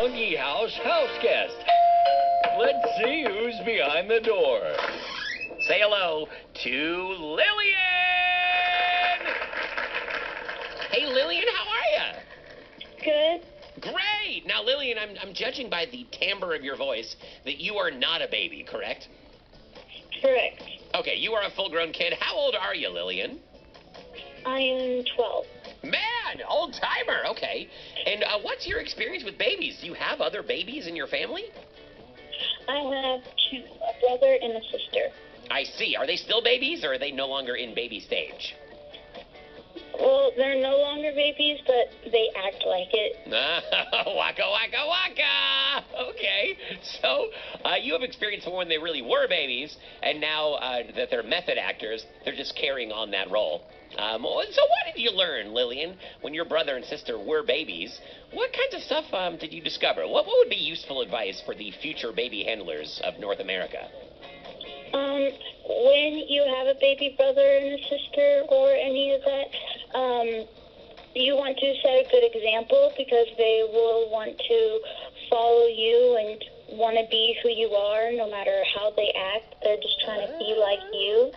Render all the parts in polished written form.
Monkey House house guest. Let's see who's behind the door. Say hello to Lillian! Hey, Lillian, how are you? Good. Great! Now, Lillian, I'm judging by the timbre of your voice that you are not a baby, correct? Correct. Okay, you are a full-grown kid. How old are you, Lillian? I am 12. Man, old-timer. Okay. And what's your experience with babies? Do you have other babies in your family? I have two, a brother and a sister. I see. Are they still babies, or are they no longer in baby stage? Well, they're no longer babies, but they act like it. Waka, waka, waka! Okay. So, you have experience from when they really were babies, and now that they're method actors, they're just carrying on that role. So what did you learn, Lillian, when your brother and sister were babies? What kinds of stuff did you discover? What would be useful advice for the future baby handlers of North America? When you have a baby brother and a sister or any of that, you want to set a good example because they will want to follow you and want to be who you are no matter how they act. They're just trying to be like you.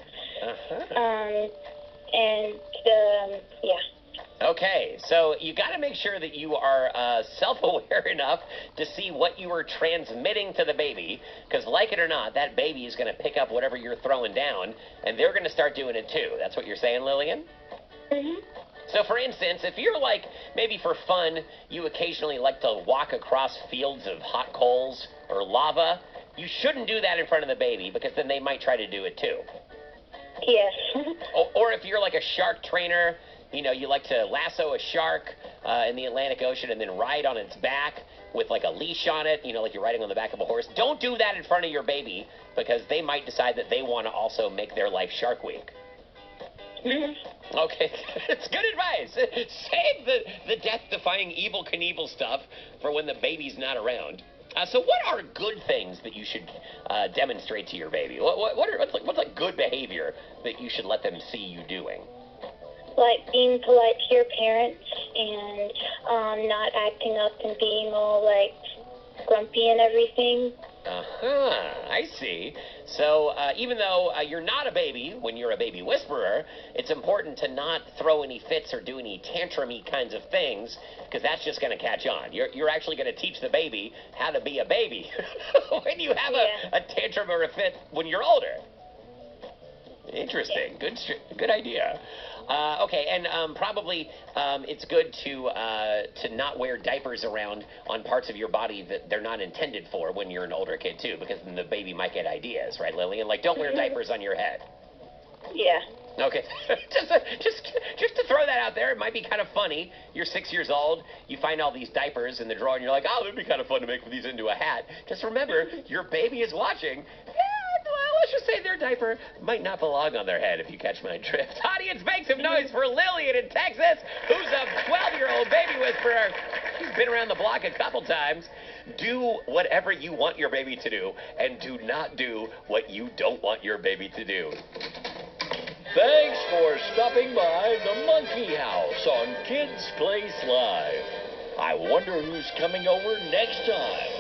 Yeah. Okay, so you got to make sure that you are self-aware enough to see what you are transmitting to the baby, because like it or not, that baby is going to pick up whatever you're throwing down, and they're going to start doing it too. That's what you're saying, Lillian? Mm-hmm. So, for instance, if you're like, maybe for fun, you occasionally like to walk across fields of hot coals or lava, you shouldn't do that in front of the baby, because then they might try to do it too. Yes. Or if you're like a shark trainer, you know, you like to lasso a shark in the Atlantic Ocean and then ride on its back with like a leash on it, you know, like you're riding on the back of a horse. Don't do that in front of your baby because they might decide that they want to also make their life Shark Week. Mm-hmm. Okay, it's good advice. Save the death-defying Evel Knievel stuff for when the baby's not around. So what are good things that you should demonstrate to your baby? What's like good behavior that you should let them see you doing? Like being polite to your parents and not acting up and being all like grumpy and everything. I see. So even though you're not a baby when you're a baby whisperer, it's important to not throw any fits or do any tantrum-y kinds of things, because that's just going to catch on. You're actually going to teach the baby how to be a baby when you have a tantrum or a fit when you're older. Interesting. Good idea. Okay, and probably it's good to not wear diapers around on parts of your body that they're not intended for when you're an older kid too, because then the baby might get ideas, right, Lillian? Like, don't wear diapers on your head. Yeah. Okay, just to throw that out there, it might be kind of funny. You're 6 years old, you find all these diapers in the drawer, and you're like, oh, it'd be kind of fun to make these into a hat. Just remember, your baby is watching. Let's just say their diaper might not belong on their head, if you catch my drift. Audience, make some noise for Lillian in Texas, who's a 12-year-old baby whisperer. She's been around the block a couple times. Do whatever you want your baby to do, and do not do what you don't want your baby to do. Thanks for stopping by the Monkey House on Kids Place Live. I wonder who's coming over next time.